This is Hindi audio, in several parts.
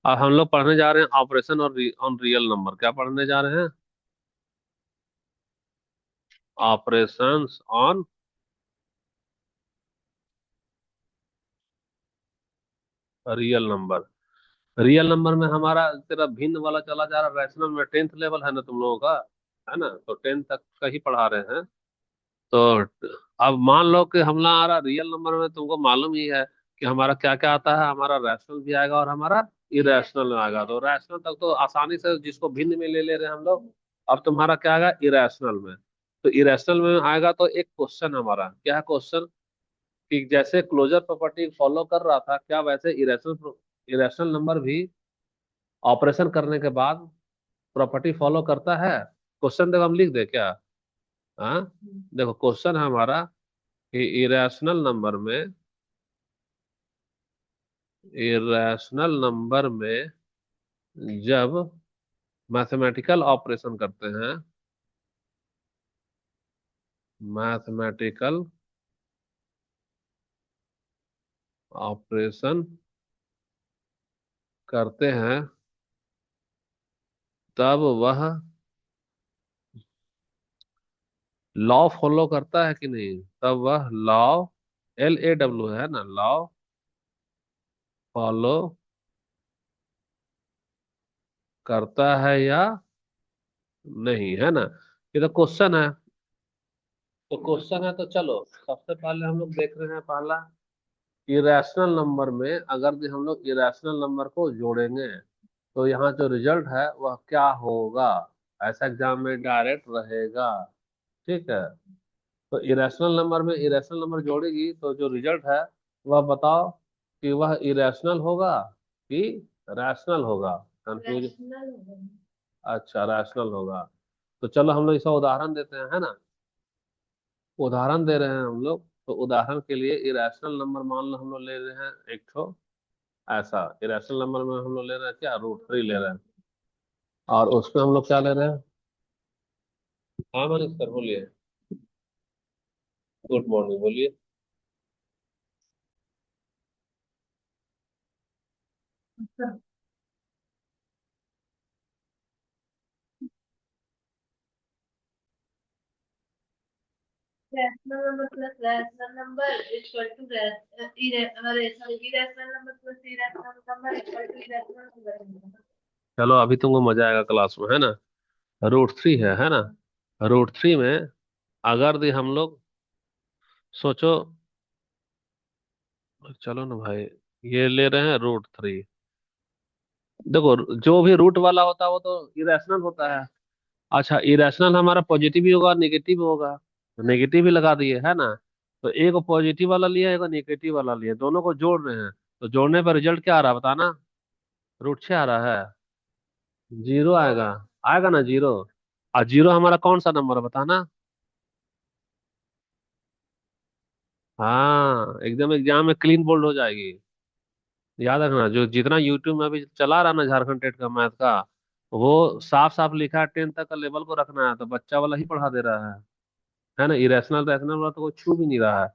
अब हम लोग पढ़ने जा रहे हैं ऑपरेशन और ऑन रियल नंबर। क्या पढ़ने जा रहे हैं? Operations on real number. Real number में हमारा तेरा भिन्न वाला चला जा रहा है, रैशनल में 10th लेवल है ना तुम लोगों का, है ना? तो 10th तक का ही पढ़ा रहे हैं। तो अब मान लो कि हमला आ रहा रियल नंबर में, तुमको मालूम ही है कि हमारा क्या क्या आता है। हमारा रैशनल भी आएगा और हमारा इरेशनल में आएगा। तो रैशनल तक तो आसानी से जिसको भिन्न में ले रहे हैं हम लोग। अब तुम्हारा क्या आएगा इरेशनल में? तो इरेशनल में आएगा तो एक क्वेश्चन हमारा क्या है, क्वेश्चन कि जैसे क्लोजर प्रॉपर्टी फॉलो कर रहा था, क्या वैसे इरेशनल इरेशनल नंबर भी ऑपरेशन करने के बाद प्रॉपर्टी फॉलो करता है? क्वेश्चन देखो, हम लिख दे क्या? हाँ, देखो क्वेश्चन है हमारा कि इरेशनल नंबर में जब मैथमेटिकल ऑपरेशन करते हैं, मैथमेटिकल ऑपरेशन करते हैं, तब वह लॉ फॉलो करता है कि नहीं? तब वह लॉ, LAW है ना, लॉ फॉलो करता है या नहीं, है ना? ये तो क्वेश्चन है। तो क्वेश्चन है तो चलो सबसे पहले हम लोग देख रहे हैं पहला, इरेशनल नंबर में अगर भी हम लोग इरेशनल नंबर को जोड़ेंगे तो यहाँ जो रिजल्ट है वह क्या होगा। ऐसा एग्जाम में डायरेक्ट रहेगा। ठीक है? तो इरेशनल नंबर में इरेशनल नंबर जोड़ेगी तो जो रिजल्ट है वह बताओ कि वह इरेशनल होगा कि रैशनल होगा। कंफ्यूज? अच्छा, रैशनल होगा। तो चलो हम लोग इसका उदाहरण देते हैं, है ना? उदाहरण दे रहे हैं हम लोग। तो उदाहरण के लिए इरेशनल नंबर मान लो हम लोग ले रहे हैं एक ठो। ऐसा इरेशनल नंबर में हम लोग ले रहे हैं क्या, √3 ले रहे हैं। और उसमें हम लोग क्या ले रहे हैं? हाँ मनीष सर बोलिए। गुड मॉर्निंग, बोलिए। Rational number plus rational number equal to irrational number plus irrational number equal to irrational number. चलो अभी तुमको मजा आएगा क्लास में, है ना? √3 है ना? √3 में अगर भी हम लोग सोचो, चलो ना भाई, ये ले रहे हैं √3। देखो जो भी रूट वाला होता है वो तो इरेशनल होता है। अच्छा, इरेशनल हमारा पॉजिटिव भी होगा नेगेटिव भी होगा, तो नेगेटिव भी लगा दिए, है ना? तो एक पॉजिटिव वाला लिया, एक नेगेटिव वाला लिया, दोनों को जोड़ रहे हैं। तो जोड़ने पर रिजल्ट क्या आ रहा है बताना? √6 आ रहा है। जीरो आएगा। आएगा ना जीरो? और जीरो हमारा कौन सा नंबर है बताना? हाँ, एकदम एग्जाम में क्लीन बोल्ड हो जाएगी। याद रखना, जो जितना यूट्यूब में अभी चला रहा ना झारखंड टेट का मैथ का, वो साफ साफ लिखा है 10th तक का लेवल को रखना है, तो बच्चा वाला ही पढ़ा दे रहा है ना? इरेशनल रैशनल वाला तो कोई छू भी नहीं रहा है।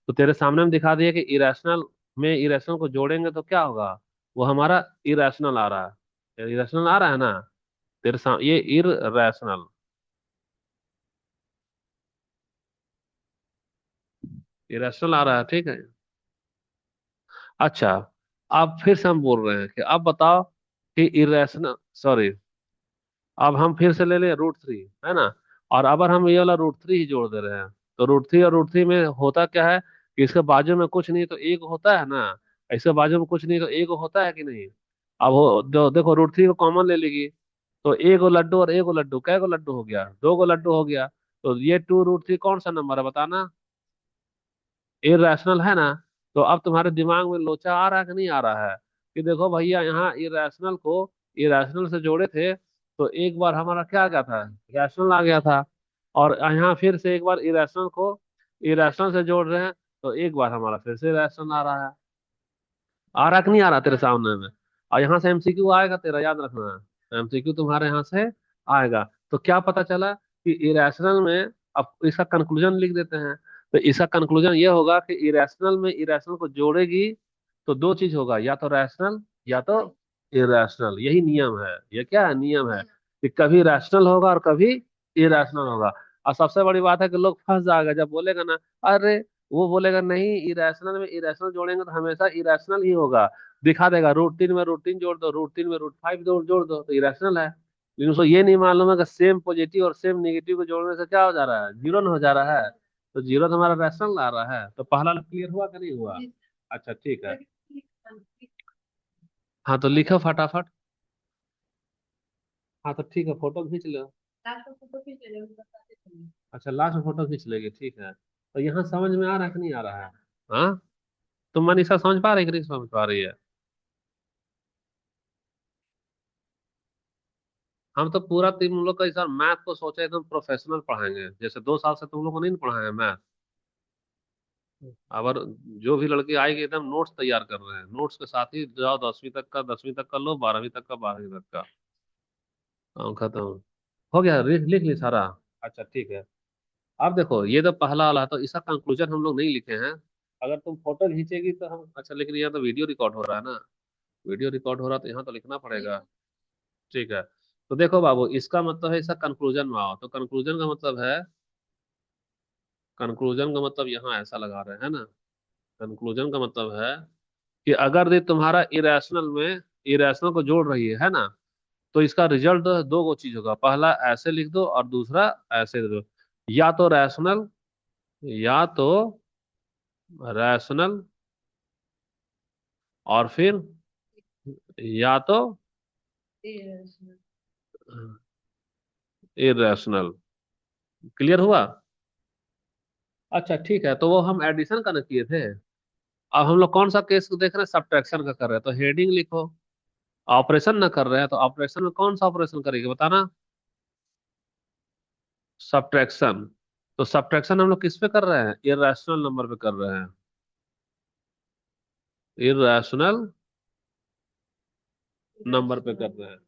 तो तेरे सामने में दिखा दिया कि इरेशनल में इरेशनल को जोड़ेंगे तो क्या होगा, वो हमारा इरेशनल आ रहा है। इरेशनल आ रहा है ना तेरे सामने, ये इरेशनल, इरेशनल आ रहा है, ठीक है? अच्छा, अब फिर से हम बोल रहे हैं कि अब बताओ कि इरेशनल, सॉरी, अब हम फिर से ले लें √3, है ना? और अगर हम ये वाला √3 ही जोड़ दे रहे हैं, तो √3 और √3 में होता क्या है कि इसके बाजू में कुछ नहीं तो एक होता है ना, इसके बाजू में कुछ नहीं तो एक होता है कि नहीं? अब देखो √3 को कॉमन ले लेगी, तो एक गो लड्डू और एक गो लड्डू, कै गो लड्डू हो गया? दो गो लड्डू हो गया। तो ये 2√3 कौन सा नंबर है बताना? इरेशनल है ना? तो अब तुम्हारे दिमाग में लोचा आ रहा है कि नहीं आ रहा है कि देखो भैया यहाँ इरेशनल को इरेशनल से जोड़े थे तो एक बार हमारा क्या आ गया था, रैशनल आ गया था। और यहाँ फिर से एक बार इरेशनल को इरेशनल से जोड़ रहे हैं तो एक बार हमारा फिर से रैशनल आ रहा है। आ रहा कि नहीं आ रहा तेरे सामने में? और यहाँ से MCQ आएगा तेरा, याद रखना। MCQ तुम्हारे यहाँ से आएगा। तो क्या पता चला कि इरेशनल में, अब इसका कंक्लूजन लिख देते हैं। तो इसका कंक्लूजन ये होगा कि इरेशनल में इरेशनल को जोड़ेगी तो दो चीज होगा, या तो रैशनल या तो इरेशनल, यही नियम है। ये क्या है, नियम है कि कभी रैशनल होगा और कभी इरेशनल होगा। और सबसे बड़ी बात है कि लोग फंस जाएगा जब बोलेगा ना, अरे वो बोलेगा नहीं इरेशनल में इरेशनल जोड़ेंगे तो हमेशा इरेशनल ही होगा। दिखा देगा रूट 3 में रूट 3 जोड़ दो, रूट 3 में रूट 5 जोड़ दो तो इरेशनल है। लेकिन उसको ये नहीं मालूम है कि सेम पॉजिटिव और सेम नेगेटिव को जोड़ने से क्या हो जा रहा है, जीरो न हो जा रहा है। तो जीरो तो हमारा रैशनल आ रहा है। तो पहला क्लियर हुआ कि नहीं हुआ? अच्छा ठीक है। हाँ तो लिखो फटाफट। हाँ तो ठीक है, फोटो खींच लो। लास्ट में फोटो खींच ले बताते चलिए। अच्छा लास्ट में फोटो खींच लेगी, ठीक है। तो यहाँ समझ में आ रहा है कि नहीं आ रहा है? हाँ, तुम मनीषा समझ पा रही कि नहीं समझ पा रही है? हम तो पूरा तुम लोग का इस बार मैथ को सोचे एकदम प्रोफेशनल पढ़ाएंगे, जैसे 2 साल से तुम लोग को नहीं पढ़ाया मैथ। अगर जो भी लड़की आएगी एकदम नोट्स तैयार कर रहे हैं, नोट्स के साथ ही जाओ 10वीं तक का 10वीं तक का लो, 12वीं तक का 12वीं तक का। खत्म हो गया, लिख लिख ली सारा। अच्छा ठीक है। अब देखो ये तो पहला वाला है, तो इसका कंक्लूजन हम लोग नहीं लिखे हैं। अगर तुम फोटो खींचेगी तो हम, अच्छा लेकिन यहाँ तो वीडियो रिकॉर्ड हो रहा है ना, वीडियो रिकॉर्ड हो रहा है तो यहाँ तो लिखना पड़ेगा। ठीक है। तो देखो बाबू, इसका मतलब है इसका कंक्लूजन में आओ, तो कंक्लूजन का मतलब है, कंक्लूजन का मतलब यहाँ ऐसा लगा रहे हैं ना, कंक्लूजन का मतलब है कि अगर ये तुम्हारा इरेशनल में इरेशनल को जोड़ रही है ना, तो इसका रिजल्ट दो गो चीज होगा, पहला ऐसे लिख दो और दूसरा ऐसे दे दो। या तो रैशनल, या तो रैशनल, और फिर या तो इरेशनल। क्लियर हुआ? अच्छा ठीक है, तो वो हम एडिशन का ना किए थे। अब हम लोग कौन सा केस देख रहे हैं, सब्ट्रैक्शन का कर रहे हैं, तो हेडिंग लिखो। ऑपरेशन ना कर रहे हैं तो ऑपरेशन में कौन सा ऑपरेशन करेंगे बताना? सब्ट्रैक्शन। तो सब्ट्रैक्शन हम लोग किस पे कर रहे हैं, इरेशनल नंबर पे कर रहे हैं। इरेशनल नंबर पे कर रहे हैं।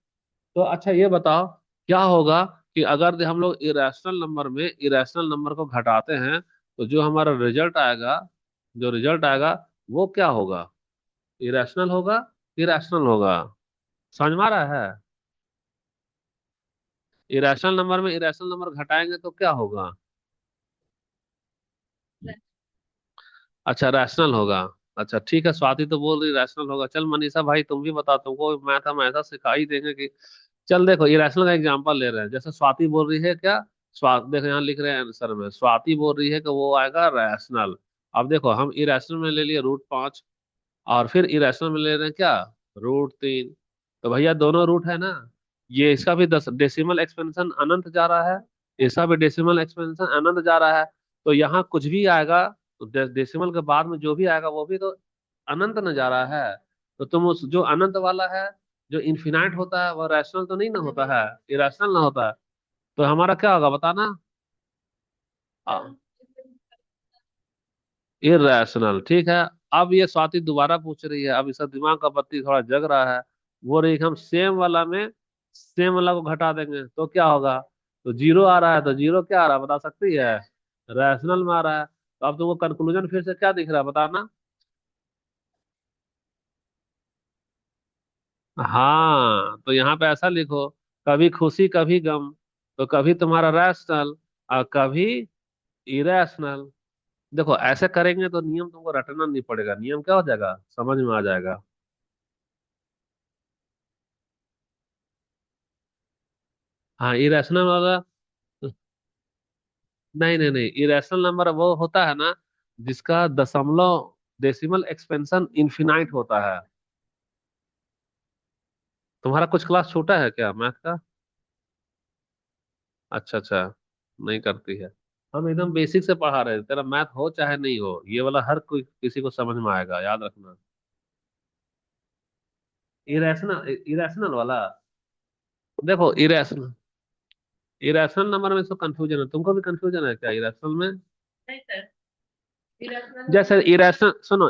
तो अच्छा ये बताओ, क्या होगा कि अगर हम लोग इरेशनल नंबर में इरेशनल नंबर को घटाते हैं, तो जो हमारा रिजल्ट आएगा, जो रिजल्ट आएगा वो क्या होगा, इरेशनल होगा, इरेशनल होगा? समझ में आ रहा है? इरेशनल नंबर में इरेशनल नंबर घटाएंगे तो क्या होगा? अच्छा रैशनल होगा। अच्छा ठीक है, स्वाति तो बोल रही रैशनल होगा। चल मनीषा भाई तुम भी बताओ, तुमको मैथ हम ऐसा सिखा ही देंगे कि, चल देखो इरेशनल का एग्जांपल ले रहे हैं, जैसे स्वाति बोल रही है क्या, देखो यहाँ लिख रहे हैं आंसर में, स्वाति बोल रही है कि वो आएगा रैशनल। अब देखो हम इरेशनल में ले लिए रूट 5, और फिर इरेशनल में ले रहे हैं क्या, रूट 3। तो भैया दोनों रूट है ना, ये इसका भी 10 डेसिमल एक्सपेंशन अनंत जा रहा है, इसका भी डेसिमल एक्सपेंशन अनंत जा रहा है। तो यहाँ कुछ भी आएगा, तो डेसिमल के बाद में जो भी आएगा वो भी तो अनंत न जा रहा है। तो तुम उस जो अनंत वाला है, जो इन्फिनाइट होता है, वो रैशनल तो नहीं ना होता है, इरेशनल ना होता है। तो हमारा क्या होगा बताना? इरेशनल, ठीक है। अब ये स्वाति दोबारा पूछ रही है, अब इसका दिमाग का बत्ती थोड़ा जग रहा है। वो रही कि हम सेम वाला में सेम वाला को घटा देंगे तो क्या होगा। तो जीरो आ रहा है, तो जीरो क्या आ रहा है बता सकती है, रैशनल में आ रहा है। तो अब तुमको कंक्लूजन फिर से क्या दिख रहा है बताना? हाँ तो यहाँ पे ऐसा लिखो, कभी खुशी कभी गम, तो कभी तुम्हारा रैशनल और कभी इरेशनल। देखो ऐसे करेंगे तो नियम तुमको रटना नहीं पड़ेगा, नियम क्या हो जाएगा, समझ में आ जाएगा। हाँ इरेशनल वाला, नहीं नहीं नहीं, इरेशनल नंबर वो होता है ना जिसका दशमलव डेसिमल एक्सपेंशन इनफिनाइट होता है। तुम्हारा कुछ क्लास छोटा है क्या मैथ का? अच्छा अच्छा, नहीं करती है। हम एकदम बेसिक से पढ़ा रहे हैं, तेरा मैथ हो चाहे नहीं हो, ये वाला हर कोई किसी को समझ में आएगा, याद रखना। इरेशनल, इरेशनल वाला, देखो इरेशनल, इरेशनल नंबर में इसको कंफ्यूजन है, तुमको भी कंफ्यूजन है क्या इरेशनल में? नहीं सर, जैसे इरेशनल इरेशनल सुनो,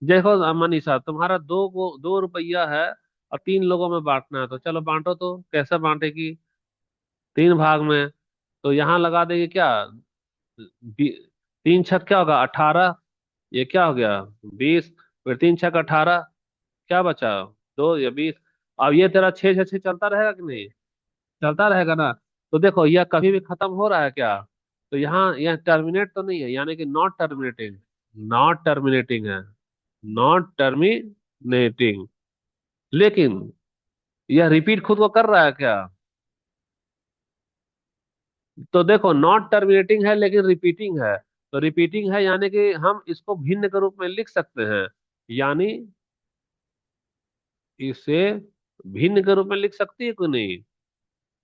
देखो मनीषा तुम्हारा 2 रुपया है और 3 लोगों में बांटना है, तो चलो बांटो, तो कैसे बांटेगी, 3 भाग में। तो यहाँ लगा देगी क्या, 3 छक क्या होगा 18, ये क्या हो गया 20, फिर 3 छक 18, क्या बचा, दो या 20। अब ये तेरा छः छः छः चलता रहेगा कि नहीं? चलता रहेगा ना। तो देखो यह कभी भी खत्म हो रहा है क्या? तो यहाँ यह टर्मिनेट तो नहीं है, यानी कि नॉट टर्मिनेटिंग। नॉट टर्मिनेटिंग है। Not terminating. लेकिन यह रिपीट खुद को कर रहा है क्या? तो देखो नॉट टर्मिनेटिंग है लेकिन रिपीटिंग है। तो रिपीटिंग है यानी कि हम इसको भिन्न के रूप में लिख सकते हैं। यानी इसे भिन्न के रूप में लिख सकती है कि नहीं?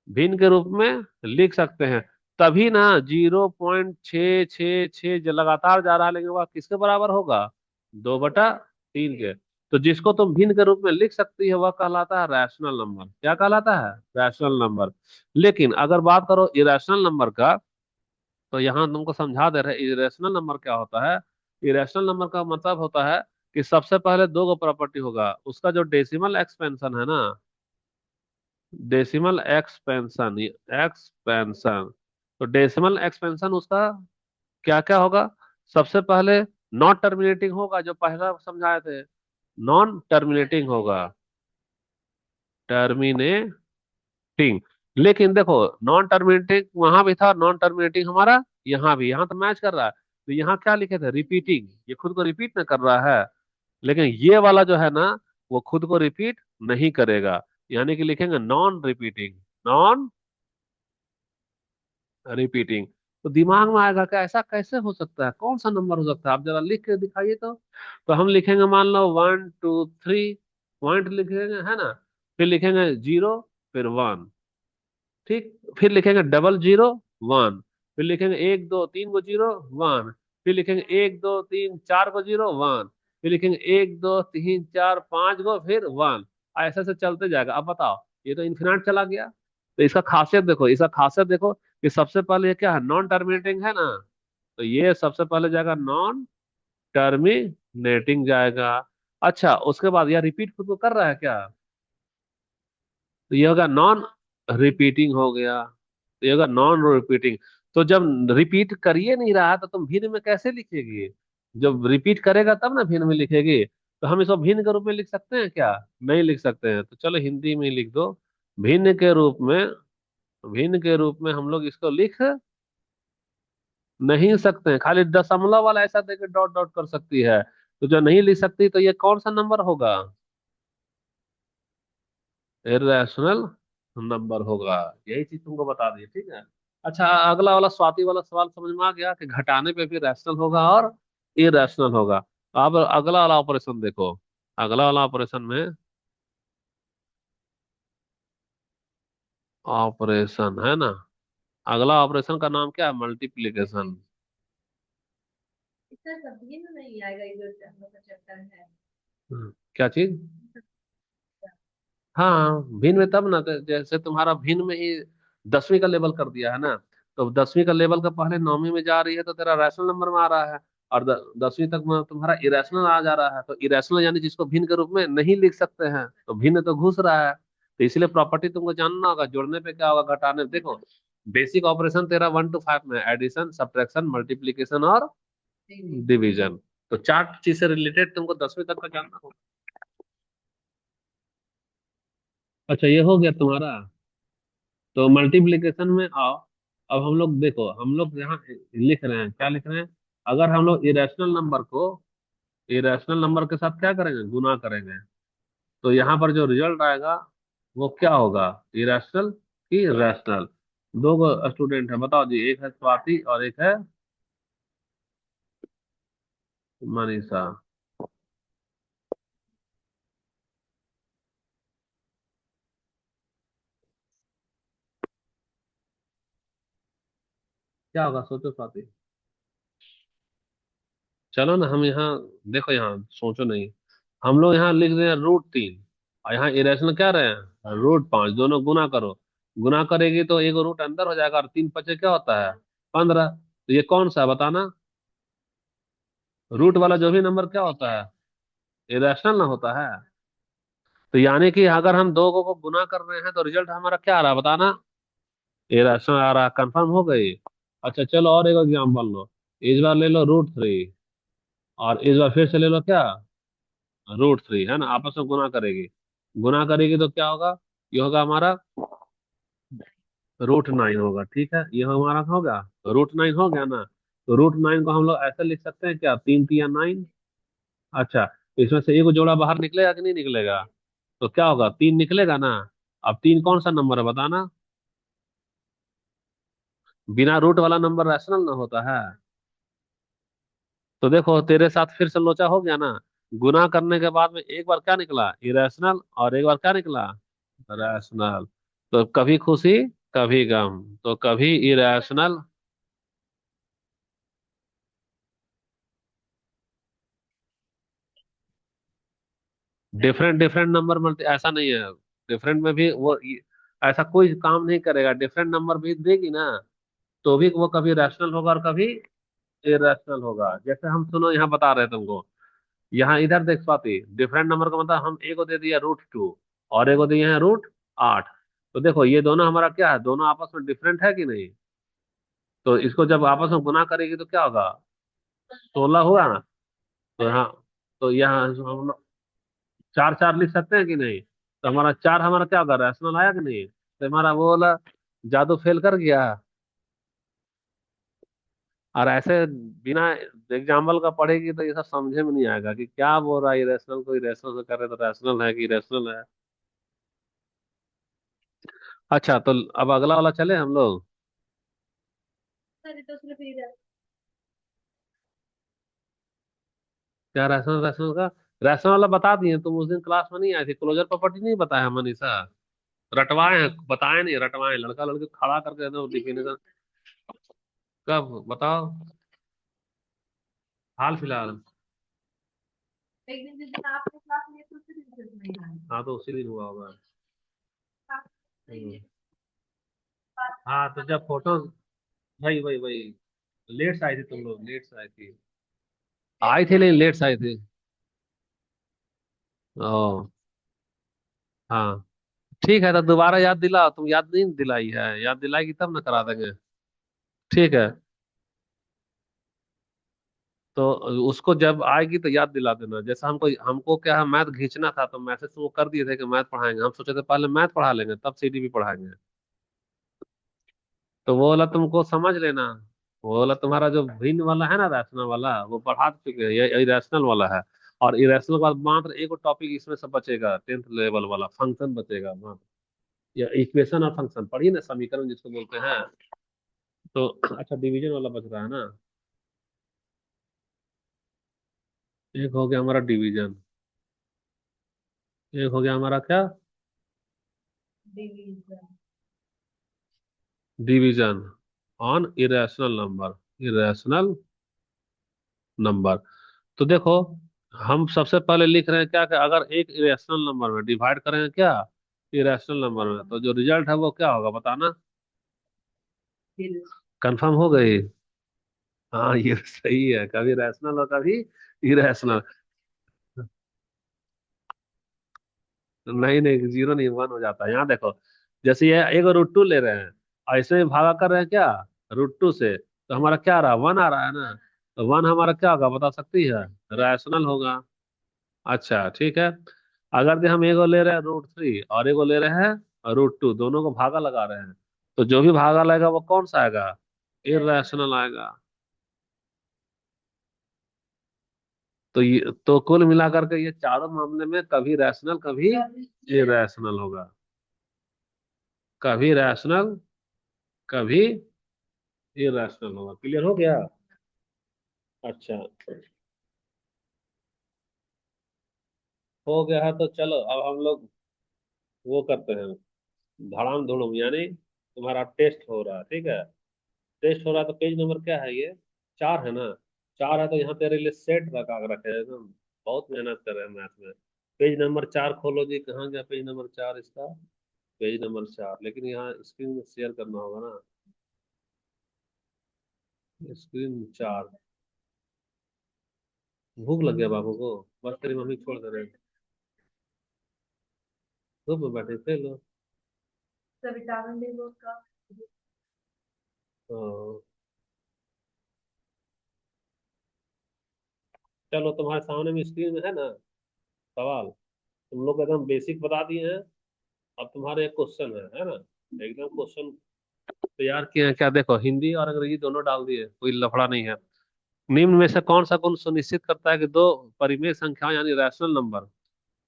भिन्न के रूप में लिख सकते हैं। तभी ना 0.666 जो लगातार जा रहा है, लेकिन वह किसके बराबर होगा? 2/3 के। तो जिसको तुम भिन्न के रूप में लिख सकती है वह कहलाता है रैशनल नंबर। क्या कहलाता है? Rational number. लेकिन अगर बात करो इरेशनल नंबर का, तो यहाँ तुमको समझा दे रहे इरेशनल नंबर क्या होता है। इरेशनल नंबर का मतलब होता है कि सबसे पहले दो गो प्रॉपर्टी होगा, उसका जो डेसिमल एक्सपेंशन है ना, डेसिमल एक्सपेंशन, एक्सपेंशन। तो डेसिमल एक्सपेंशन उसका क्या क्या होगा? सबसे पहले नॉन टर्मिनेटिंग होगा, जो पहला समझाए थे। नॉन टर्मिनेटिंग होगा। टर्मिनेटिंग। लेकिन देखो नॉन टर्मिनेटिंग वहां भी था, नॉन टर्मिनेटिंग हमारा यहाँ भी, यहाँ तो मैच कर रहा है। तो यहाँ क्या लिखे थे? रिपीटिंग। ये खुद को रिपीट न कर रहा है। लेकिन ये वाला जो है ना, वो खुद को रिपीट नहीं करेगा। यानी कि लिखेंगे नॉन रिपीटिंग। Non repeating. तो दिमाग में आएगा कि ऐसा कैसे हो सकता है, कौन सा नंबर हो सकता है, आप जरा लिख के दिखाइए तो हम लिखेंगे मान लो 1 2 3 पॉइंट लिखेंगे, है ना। फिर लिखेंगे 0, फिर 1। ठीक। फिर लिखेंगे 00 1। फिर लिखेंगे 1 2 3 को 0 1। फिर लिखेंगे 1 2 3 4 को 0 1। फिर लिखेंगे 1 2 3 4 5 को फिर 1। ऐसे ऐसे चलते जाएगा। अब बताओ, ये तो इन्फिनाइट चला गया। तो इसका खासियत देखो, इसका खासियत देखो कि सबसे पहले ये क्या है? नॉन टर्मिनेटिंग है ना। तो ये सबसे पहले जाएगा नॉन टर्मिनेटिंग जाएगा। अच्छा, उसके बाद यह रिपीट खुद को कर रहा है क्या? तो ये होगा नॉन रिपीटिंग हो गया। तो ये होगा नॉन रिपीटिंग। तो जब रिपीट करिए नहीं रहा तो तुम भिन्न में कैसे लिखेगी? जब रिपीट करेगा तब ना भिन्न में लिखेगी। तो हम इसको भिन्न के रूप में लिख सकते हैं क्या? नहीं लिख सकते हैं। तो चलो हिंदी में ही लिख दो। भिन्न के रूप में, भिन्न के रूप में हम लोग इसको लिख नहीं सकते हैं। खाली दशमलव वाला ऐसा देकर डॉट डॉट कर सकती है। तो जो नहीं लिख सकती, तो ये कौन सा नंबर होगा? इर्रेशनल नंबर होगा। यही चीज तुमको बता दी, ठीक है। अच्छा, अगला वाला स्वाति वाला सवाल समझ में आ गया कि घटाने पे भी रैशनल होगा और इरेशनल होगा। अब अगला वाला ऑपरेशन देखो। अगला वाला ऑपरेशन में, ऑपरेशन है ना, अगला ऑपरेशन का नाम क्या है? मल्टीप्लीकेशन। इससे सभी में नहीं आएगा, ये जो हम लोग का चैप्टर है। क्या चीज? हाँ, भिन्न में तब ना, तो जैसे तुम्हारा भिन्न में ही 10वीं का लेवल कर दिया है ना। तो 10वीं का लेवल का पहले 9वीं में जा रही है, तो तेरा रैशनल नंबर में आ रहा है। और 10वीं तक में तुम्हारा इरेशनल आ जा रहा है। तो इरेशनल यानी जिसको भिन्न के रूप में नहीं लिख सकते हैं, तो भिन्न तो घुस रहा है। तो इसलिए प्रॉपर्टी तुमको जानना होगा। जोड़ने पे क्या होगा, घटाने देखो। बेसिक ऑपरेशन तेरा 1 to 5 में एडिशन, सब्ट्रैक्शन, मल्टीप्लीकेशन और डिवीजन। तो चार चीज से रिलेटेड तुमको 10वीं तक का जानना होगा। अच्छा, ये हो गया तुम्हारा। तो मल्टीप्लिकेशन में आओ। अब हम लोग देखो, हम लोग यहाँ लिख रहे हैं, क्या लिख रहे हैं? अगर हम लोग इरेशनल नंबर को इरेशनल नंबर के साथ क्या करेंगे? गुना करेंगे। तो यहाँ पर जो रिजल्ट आएगा वो क्या होगा? इरेशनल की रैशनल। दो गो स्टूडेंट है, बताओ जी। एक है स्वाति और एक है मनीषा। क्या होगा सोचो स्वाति। चलो ना, हम यहाँ देखो, यहाँ सोचो नहीं। हम लोग यहाँ लिख रहे हैं √3, और यहाँ इरेशनल क्या रहे हैं? √5। दोनों गुना करो। गुना करेगी तो एक रूट अंदर हो जाएगा, और 3 5 क्या होता है? 15। तो ये कौन सा है बताना? रूट वाला जो भी नंबर क्या होता है? इरेशनल ना होता है। तो यानी कि अगर हम दो को गुना कर रहे हैं तो रिजल्ट हमारा क्या आ रहा है बताना? इरेशनल आ रहा है। कंफर्म हो गई? अच्छा चलो, और एक एग्जाम्पल लो। इस बार ले लो √3, और इस बार फिर से ले लो क्या? √3, है ना, आपस में गुना करेगी। गुना करेगी तो क्या होगा? ये होगा हमारा √9 होगा, ठीक है, ये हमारा होगा √9 हो गया ना। तो √9 को हम लोग ऐसे लिख सकते हैं क्या, 3 3 या 9। अच्छा, तो इसमें से एक जोड़ा बाहर निकलेगा कि नहीं निकलेगा? तो क्या होगा, 3 निकलेगा ना। अब 3 कौन सा नंबर है बताना। बिना रूट वाला नंबर रैशनल ना होता है। तो देखो तेरे साथ फिर से लोचा हो गया ना। गुना करने के बाद में एक बार क्या निकला, इरेशनल, और एक बार क्या निकला, रैशनल। तो कभी खुशी कभी गम, तो कभी irrational. Different different number multi ऐसा नहीं है। डिफरेंट में भी वो ऐसा कोई काम नहीं करेगा, डिफरेंट नंबर भी देगी ना, तो भी वो कभी रैशनल होगा और कभी इरेशनल होगा। जैसे हम सुनो यहाँ बता रहे हैं तुमको, यहाँ इधर देख पाती, डिफरेंट नंबर का मतलब हम एक को दे दिया √2 और एक को दिए हैं √8। तो देखो ये दोनों हमारा क्या है, दोनों आपस में डिफरेंट है कि नहीं। तो इसको जब आपस में गुना करेगी तो क्या होगा, 16 हुआ ना। तो यहाँ, तो यहाँ हम लोग 4 4 लिख सकते हैं कि नहीं। तो हमारा 4 हमारा क्या होगा, रैशनल आया कि नहीं। तो हमारा वो वाला जादू फेल कर गया। और ऐसे बिना एग्जाम्पल का पढ़ेगी तो ये सब समझे में नहीं आएगा कि क्या बोल रहा है, इरेशनल को इरेशनल से कर रहे तो रैशनल है कि इरेशनल है। अच्छा, तो अब अगला वाला चले हम लोग। अरे तो सिर्फ ये क्या रैशनल रैशनल का, रैशनल वाला बता दिए तुम उस दिन क्लास में नहीं आए थे, क्लोजर प्रॉपर्टी नहीं बताया मनीषा। रटवाए हैं, बताए नहीं, रटवाए हैं। लड़का लड़की खड़ा करके एकदम डिफिनेशन। कब बताओ, हाल फिलहाल। एक दिन जिस दिन आपके क्लास में तो उसी दिन सिर्फ नहीं आए। हाँ तो उसी दिन हुआ होगा। आप नहीं हम्म। है, बात हाँ तो जब फोटो, वही वही वही, लेट से आई थी तुम लोग, लेट से आई थी। आई थी लेकिन लेट से आई थी। ओ, हाँ, ठीक है, तो दोबारा याद दिला, तुम याद नहीं दिलाई है, याद दिलाएगी तब ना करा देंगे। ठीक है, तो उसको जब आएगी तो याद दिला देना। जैसा हमको हमको क्या है, मैथ खींचना था तो मैसेज वो कर दिए थे कि मैथ पढ़ाएंगे, हम सोचे थे पहले मैथ पढ़ा लेंगे तब सीडीपी पढ़ाएंगे। तो वो वाला तुमको समझ लेना। वो वाला तुम्हारा जो भिन्न वाला है ना, रैशनल वाला, वो पढ़ा चुके हैं, ये इरेशनल वाला है। और इरेशनल के बाद मात्र एक टॉपिक इसमें से बचेगा, 10th लेवल वाला फंक्शन बचेगा मात्र। या इक्वेशन और फंक्शन पढ़िए ना, समीकरण जिसको बोलते हैं। तो अच्छा, डिवीजन वाला बच रहा है ना। एक हो गया हमारा डिवीजन, एक हो गया हमारा क्या, division. Division on irrational number, irrational number. तो देखो, हम सबसे पहले लिख रहे हैं क्या कि अगर एक इरेशनल नंबर में डिवाइड करेंगे क्या, इरेशनल नंबर में, तो जो रिजल्ट है वो क्या होगा बताना। बिल कंफर्म हो गई। हाँ ये सही है, कभी रैशनल और कभी इरेशनल। नहीं नहीं, जीरो नहीं, 1 हो जाता है। यहाँ देखो, जैसे ये एक √2 ले रहे हैं और इसमें भी भागा कर रहे हैं क्या, √2 से, तो हमारा क्या आ रहा है, 1 आ रहा है ना। तो 1 हमारा क्या होगा बता सकती है, रैशनल होगा। अच्छा ठीक है। अगर जो हम एगो ले रहे हैं √3 और एगो ले रहे हैं √2, दोनों को भागा लगा रहे हैं, तो जो भी भागा लगेगा वो कौन सा आएगा, इरेशनल आएगा। तो ये तो कुल मिलाकर के ये चारों मामले में कभी रैशनल कभी इरेशनल होगा, कभी रैशनल कभी इरेशनल होगा। क्लियर हो गया। अच्छा, हो गया है तो चलो अब हम लोग वो करते हैं, धड़ाम धुड़ुम, यानी तुम्हारा टेस्ट हो रहा है, ठीक है। टेस्ट हो रहा है तो पेज नंबर क्या है ये, 4 है ना। 4 है तो यहाँ तेरे लिए सेट लगा के रखे हैं एकदम। बहुत मेहनत कर रहे हैं मैथ में। पेज नंबर 4 खोलो जी, कहाँ गया पेज नंबर 4 इसका। पेज नंबर 4, लेकिन यहाँ स्क्रीन में शेयर करना होगा ना। स्क्रीन 4। भूख लग गया बाबू को, बस तेरी मम्मी छोड़ दे रहे हैं। धूप में बैठे थे लो। विटामिन डी लोग का। हाँ, चलो तुम्हारे सामने में स्क्रीन में है ना सवाल। तुम लोग एकदम बेसिक बता दिए हैं। अब तुम्हारे एक क्वेश्चन है ना? एकदम क्वेश्चन तैयार किए हैं क्या? देखो, हिंदी और अंग्रेजी दोनों डाल दिए, कोई लफड़ा नहीं है। निम्न में से कौन सा गुण सुनिश्चित करता है कि दो परिमेय संख्याएं यानी रैशनल नंबर।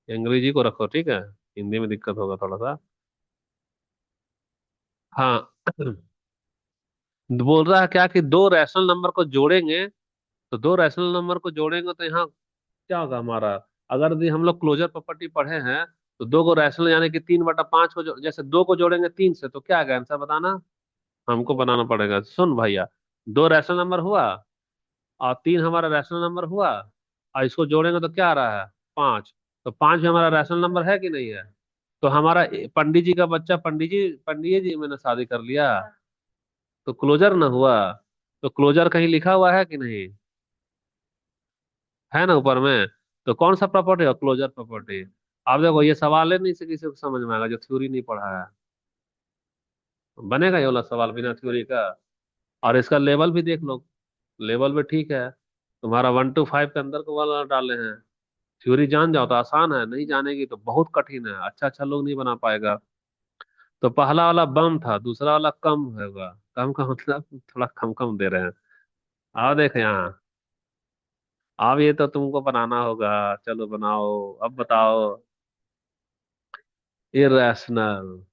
अंग्रेजी को रखो, ठीक है, हिंदी में दिक्कत होगा थोड़ा सा। हाँ। बोल रहा है क्या कि दो रैशनल नंबर को जोड़ेंगे, तो दो रैशनल नंबर को जोड़ेंगे तो यहाँ क्या होगा हमारा? अगर यदि हम लोग क्लोजर प्रॉपर्टी पढ़े हैं, तो दो को रैशनल यानी कि 3/5 को जैसे दो को जोड़ेंगे 3 से, तो क्या आएगा आंसर बताना? हमको बनाना पड़ेगा। सुन भैया, दो रैशनल नंबर हुआ और 3 हमारा रैशनल नंबर हुआ, और इसको जोड़ेंगे तो क्या आ रहा है? 5। तो 5 भी हमारा रैशनल नंबर है कि नहीं है? तो हमारा पंडित जी का बच्चा, पंडित जी मैंने शादी कर लिया, तो क्लोजर ना हुआ? तो क्लोजर कहीं लिखा हुआ है कि नहीं? है ना ऊपर में? तो कौन सा प्रॉपर्टी है? Closure property. अब देखो, ये सवाल है, नहीं से किसी को समझ में आएगा जो थ्योरी नहीं पढ़ा है। बनेगा ये वाला सवाल बिना थ्योरी का? और इसका लेवल भी देख लो, लेवल भी ठीक है। तुम्हारा 1 to 5 के अंदर को वाला डाले हैं। थ्योरी जान जाओ तो आसान है, नहीं जानेगी तो बहुत कठिन है, अच्छा अच्छा लोग नहीं बना पाएगा। तो पहला वाला बम था, दूसरा वाला कम होगा। कम का मतलब थोड़ा कम कम दे रहे हैं। आओ देख यहाँ। अब ये तो तुमको बनाना होगा। चलो बनाओ, अब बताओ। इरेशनल।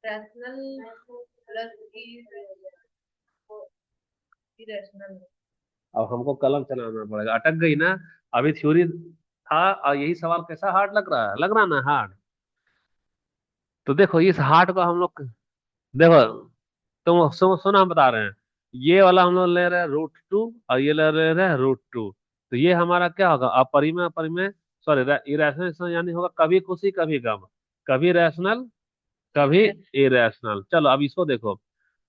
Rational plus irrational. अब हमको कलम चलाना पड़ेगा, अटक गई ना? अभी थ्योरी था, और यही सवाल कैसा हार्ड लग रहा है? लग रहा ना हार्ड? तो देखो, इस हार्ड को हम लोग, देखो, तुम सुनो हम बता रहे हैं। ये वाला हम लोग ले रहे हैं √2, और ये ले रहे हैं √2। तो ये हमारा क्या होगा? अपरिमेय अपरिमेय, सॉरी, इरेशनल यानी होगा कभी खुशी कभी गम, कभी रैशनल कभी इरेशनल। चलो अब इसको देखो,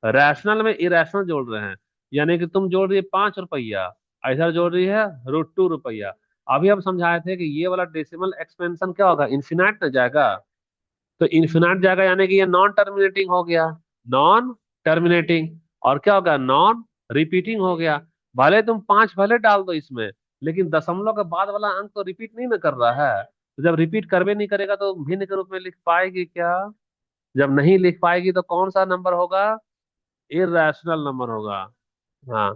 रैशनल में इरेशनल जोड़ रहे हैं, यानी कि तुम जोड़ रही है 5 रुपया, ऐसा जोड़ रही है √2 रुपया। अभी हम समझाए थे कि ये वाला डेसिमल एक्सपेंशन क्या होगा? इन्फिनाइट न जाएगा? तो इन्फिनाइट जाएगा यानी कि ये नॉन टर्मिनेटिंग हो गया, नॉन टर्मिनेटिंग। और क्या होगा? नॉन रिपीटिंग हो गया। भले तुम 5 भले डाल दो इसमें, लेकिन दशमलव के बाद वाला अंक तो रिपीट नहीं ना कर रहा है। तो जब रिपीट करवे नहीं करेगा तो भिन्न के रूप में लिख पाएगी क्या? जब नहीं लिख पाएगी तो कौन सा नंबर होगा? इरेशनल नंबर होगा। हाँ।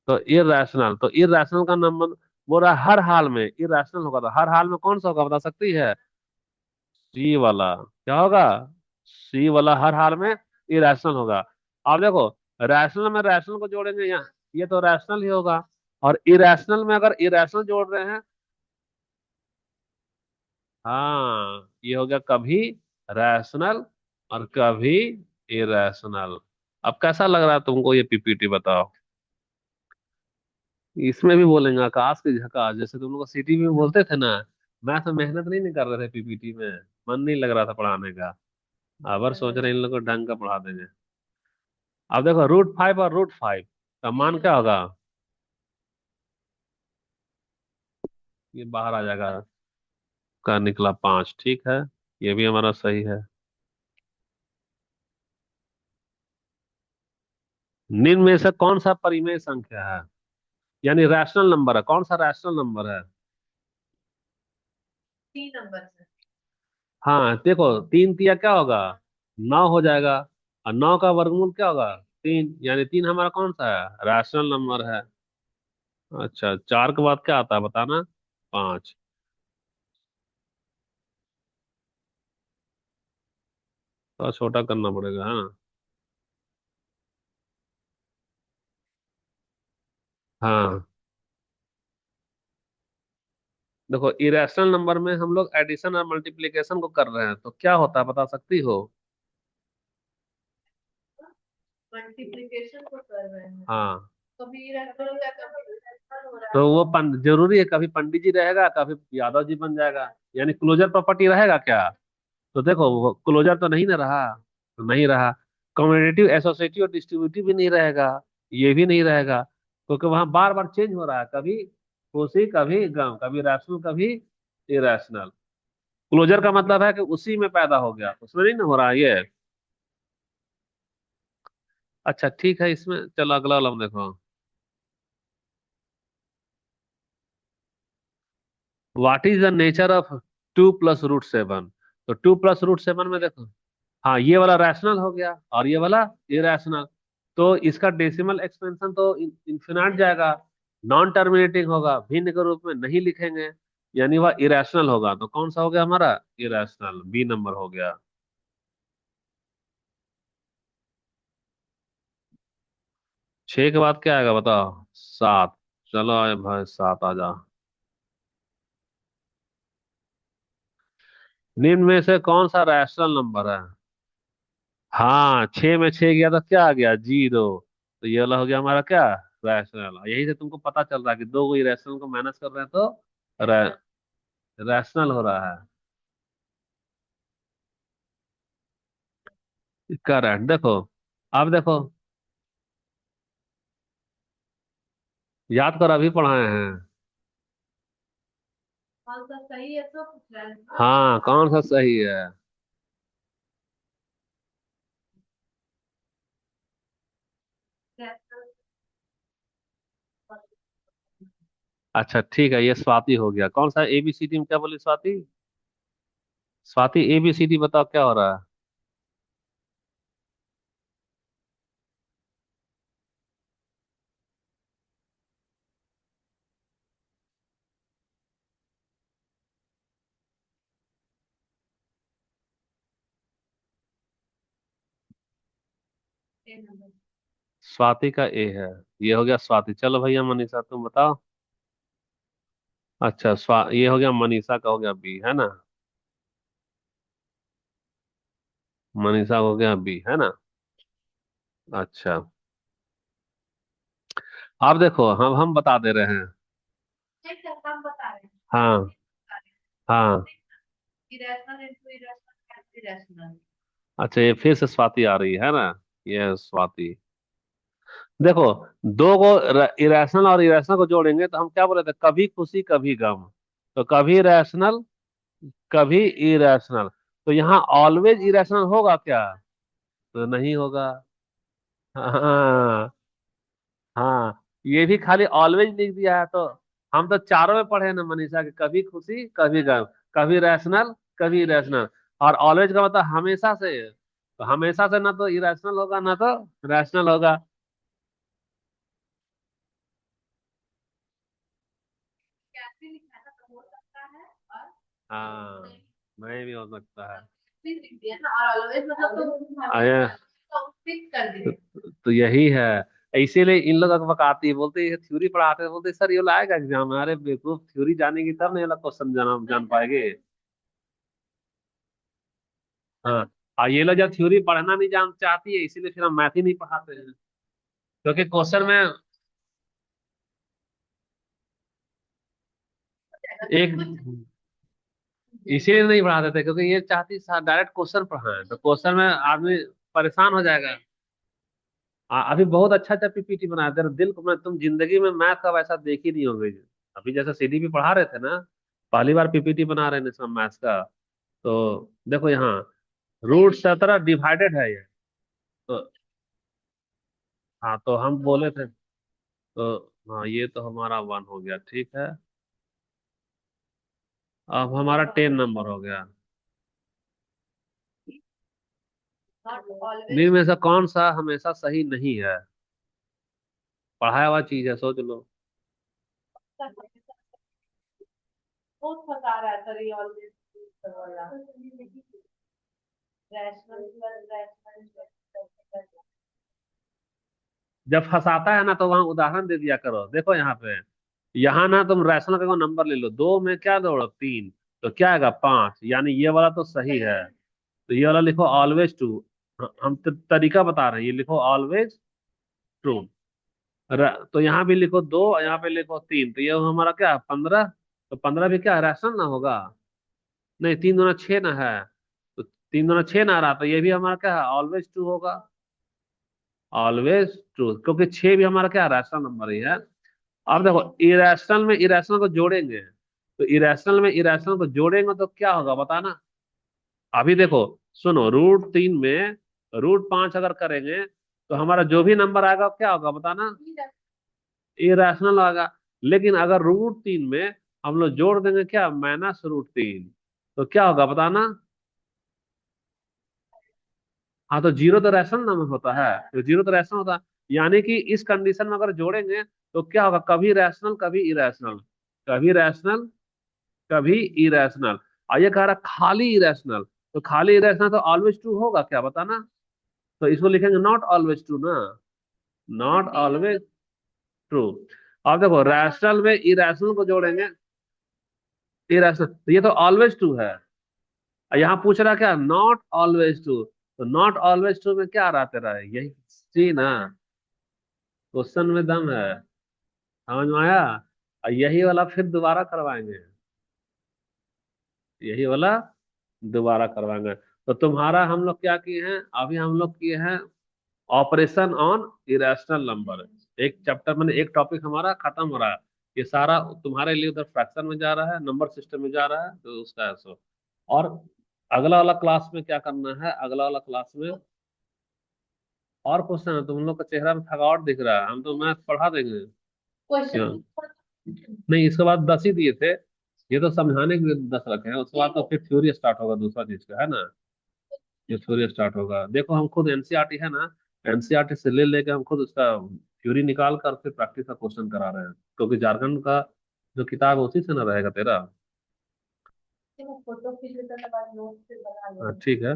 तो इरेशनल, तो इरेशनल का नंबर बोल रहा है हर हाल में इरेशनल होगा। तो हर हाल में कौन सा होगा बता सकती है? सी वाला। क्या होगा? सी वाला हर हाल में इरेशनल होगा। अब देखो, रैशनल में रैशनल को जोड़ेंगे यहाँ, ये तो रैशनल ही होगा। और इरेशनल में अगर इरेशनल जोड़ रहे हैं, हाँ, ये हो गया कभी रैशनल और कभी इरेशनल। अब कैसा लग रहा है तुमको ये पीपीटी बताओ? इसमें भी बोलेंगे आकाश की झकास, जैसे तुम लोग सिटी में बोलते थे ना। मैं तो मेहनत नहीं कर रहे थे पीपीटी में, मन नहीं लग रहा था पढ़ाने का। अब सोच रहे हैं इन लोग को ढंग का पढ़ा देंगे। अब देखो, √5 और √5 का मान क्या होगा? ये बाहर आ जाएगा, का निकला 5, ठीक है। ये भी हमारा सही है। निम्न में से कौन सा परिमेय संख्या है, यानी रैशनल नंबर है? कौन सा रैशनल नंबर है? 3 नंबर से। हाँ देखो, 3 तिया क्या होगा? 9 हो जाएगा। और 9 का वर्गमूल क्या होगा? 3, यानी 3 हमारा कौन सा है? रैशनल नंबर है। अच्छा, 4 के बाद क्या आता है बताना? 5। तो छोटा करना पड़ेगा, हाँ। हाँ, देखो, इरेशनल नंबर में हम लोग एडिशन और मल्टीप्लिकेशन को कर रहे हैं, तो क्या होता है बता सकती हो? मल्टीप्लिकेशन को कर रहे हैं। हाँ। कभी रैशनल या कभी इरेशनल हो रहा तो है। वो जरूरी है, कभी पंडित जी रहेगा कभी यादव जी बन जाएगा, यानी क्लोजर प्रॉपर्टी रहेगा क्या? तो देखो, वो क्लोजर तो नहीं ना रहा, तो नहीं रहा। कम्युटेटिव एसोसिएटिव और डिस्ट्रीब्यूटिव भी नहीं रहेगा, ये भी नहीं रहेगा, क्योंकि वहां बार बार चेंज हो रहा है, कभी खुशी कभी गम, कभी रैशनल कभी इरेशनल। क्लोजर का मतलब है कि उसी में पैदा हो गया, उसमें नहीं ना हो रहा है ये। अच्छा ठीक है, इसमें चलो अगला वाला देखो। What is the nature of 2 + √7? तो 2 + √7 में देखो, हाँ ये वाला रैशनल हो गया और ये वाला इरेशनल। तो इसका डेसिमल एक्सपेंशन तो इन्फिनाइट जाएगा, नॉन टर्मिनेटिंग होगा, भिन्न के रूप में नहीं लिखेंगे, यानी वह इरेशनल होगा। तो कौन सा हो गया हमारा? इरेशनल, बी नंबर हो गया। 6 के बाद क्या आएगा बताओ? 7। चलो आए भाई, 7 आ जा। निम्न में से कौन सा रैशनल नंबर है? हाँ, 6 में 6 गया तो क्या आ गया? 0। तो ये वाला हो गया हमारा क्या? रैशनल। यही से तुमको पता चल रहा है कि दो को इरेशनल को माइनस कर रहे हैं तो रैशनल हो रहा है। करेक्ट। देखो, अब देखो, याद कर, अभी पढ़ाए हैं। कौन सा सही है तो पूछ रहा है। हाँ, कौन सा सही है? अच्छा ठीक है, ये स्वाति हो गया। कौन सा ABCD में क्या बोली स्वाति? स्वाति ABCD बताओ क्या हो रहा है? स्वाति का A है। ये हो गया स्वाति। चलो भैया मनीषा तुम बताओ। अच्छा, ये हो गया मनीषा का, हो गया B, है ना? मनीषा हो गया B, है ना? अच्छा, अब देखो हम बता दे रहे हैं। ठीक है, हम बता रहे हैं। हाँ। हाँ। Irrational into irrational irrational. अच्छा, ये फिर से स्वाति आ रही है ना? ये स्वाति। देखो, दो को इरेशनल और इरेशनल को जोड़ेंगे तो हम क्या बोले थे? कभी खुशी कभी गम। तो कभी रैशनल, कभी इरेशनल। तो यहाँ ऑलवेज इरेशनल होगा क्या? तो नहीं होगा। हाँ। हाँ, ये भी खाली ऑलवेज लिख दिया है। तो हम तो चारों में पढ़े ना मनीषा, के कभी खुशी कभी गम, कभी रैशनल कभी इरेशनल। और ऑलवेज का मतलब हमेशा से। तो हमेशा से ना तो इरेशनल होगा ना तो रैशनल होगा। कैसे लिखा है ना, तो हो सकता है और हाँ, नहीं भी हो सकता है। फिर लिख दिया ना, और ऑलवेज मतलब तो आया। हमेशा तो फिक्स कर दिए। तो यही है। इसीलिए इन लोग बकाती बोलते हैं, थ्योरी पढ़ाते हैं, बोलते हैं, सर ये वाला आएगा एग्जाम में। अरे बेवकूफ, थ्योरी जानेगी तब ना ये वाला क्वेश्चन जान पाएंगे। हाँ। और ये लोग जब थ्योरी पढ़ना नहीं जान चाहती है, इसीलिए फिर हम मैथ ही नहीं पढ़ाते हैं। क्योंकि क्वेश्चन में एक, इसीलिए नहीं पढ़ाते थे क्योंकि ये चाहती डायरेक्ट क्वेश्चन पढ़ाएं, तो क्वेश्चन में आदमी परेशान हो जाएगा। अभी बहुत अच्छा अच्छा PPT बनाया, तेरा दिल को मैं, तुम जिंदगी में मैथ का वैसा देख ही नहीं होगे। अभी जैसा CDP पढ़ा रहे थे ना, पहली बार PPT बना रहे हैं इसमें मैथ्स का। तो देखो यहाँ √17 डिवाइडेड है ये। तो हाँ, तो हम बोले थे। तो हाँ, ये तो हमारा 1 हो गया, ठीक है। अब हमारा 10 नंबर हो गया। नॉट निम्न ऑलवेज। में से कौन सा हमेशा सही नहीं है? पढ़ाया हुआ चीज है, सोच लो। बहुत फंसा रहा है सर ये ऑलवेज वाला। Rational plus rational. जब फंसाता है ना तो वहां उदाहरण दे दिया करो। देखो यहाँ पे, यहाँ ना तुम रैशनल का नंबर ले लो, 2 में क्या जोड़ो? 3। तो क्या आएगा? 5। यानी ये वाला तो सही है। तो ये वाला लिखो ऑलवेज ट्रू। हम तरीका बता रहे हैं, ये लिखो ऑलवेज ट्रू। तो यहाँ भी लिखो 2, यहाँ पे लिखो 3। तो ये हमारा क्या? 15। तो 15 भी क्या रैशनल ना होगा? नहीं, 3 दूना 6 ना है। तो 3 दूना 6 ना आ रहा, तो ये भी हमारा क्या है? ऑलवेज ट्रू होगा। ऑलवेज ट्रू, क्योंकि 6 भी हमारा क्या? रैशनल नंबर ही है। अब देखो, इरेशनल में इरेशनल को जोड़ेंगे, तो इरेशनल में इरेशनल को जोड़ेंगे तो क्या होगा बताना? अभी देखो, सुनो, √3 में √5 अगर करेंगे तो हमारा जो भी नंबर आएगा वो क्या होगा बताना? इरेशनल होगा। लेकिन अगर √3 में हम लोग जोड़ देंगे क्या, -√3। तो क्या होगा बताना। हाँ तो जीरो तो रैशनल नंबर होता है, तो जीरो तो रैशनल होता है, यानी कि इस कंडीशन में अगर जोड़ेंगे तो क्या होगा, कभी रैशनल कभी इरेशनल, कभी रैशनल कभी इरेशनल। और ये कह रहा है खाली इरेशनल, तो खाली इरेशनल तो ऑलवेज ट्रू होगा क्या बताना। तो इसको लिखेंगे नॉट ऑलवेज ट्रू ना, नॉट ऑलवेज ट्रू। अब देखो रैशनल में इरेशनल को जोड़ेंगे, इरेशनल, तो ये तो ऑलवेज ट्रू है। और यहाँ पूछ रहा क्या, नॉट ऑलवेज ट्रू, तो नॉट ऑलवेज ट्रू में क्या आ रहा तेरा, यही सी ना, क्वेश्चन में दम है, समझ में आया। और यही वाला फिर दोबारा करवाएंगे, यही वाला दोबारा करवाएंगे। तो तुम्हारा हम लोग क्या किए हैं, अभी हम लोग किए हैं ऑपरेशन ऑन इरेशनल नंबर। एक चैप्टर में एक टॉपिक हमारा खत्म हो रहा है, ये सारा तुम्हारे लिए उधर फ्रैक्शन में जा रहा है, नंबर सिस्टम में जा रहा है, तो उसका है सो। और अगला वाला क्लास में क्या करना है, अगला वाला क्लास में और क्वेश्चन है, तुम लोग का चेहरा में थकावट दिख रहा है, हम तो मैथ पढ़ा देंगे। क्वेश्चन। क्यों, नहीं इसके बाद 10 ही दिए थे, ये तो समझाने के लिए 10 रखे हैं, उसके बाद तो फिर थ्योरी स्टार्ट होगा दूसरा चीज का, है ना। ये थ्योरी स्टार्ट होगा, देखो हम खुद एनसीईआरटी है ना, एनसीईआरटी से ले लेके हम खुद उसका थ्योरी निकाल कर फिर प्रैक्टिस का क्वेश्चन करा रहे हैं, क्योंकि झारखंड का जो किताब है उसी से ना रहेगा तेरा। फोटो खींच लेता था, बाद नोट से बना हाँ लेंगे। ठीक है।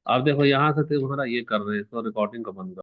अब देखो यहाँ से तुम्हारा ये कर रहे हैं, तो रिकॉर्डिंग को बंद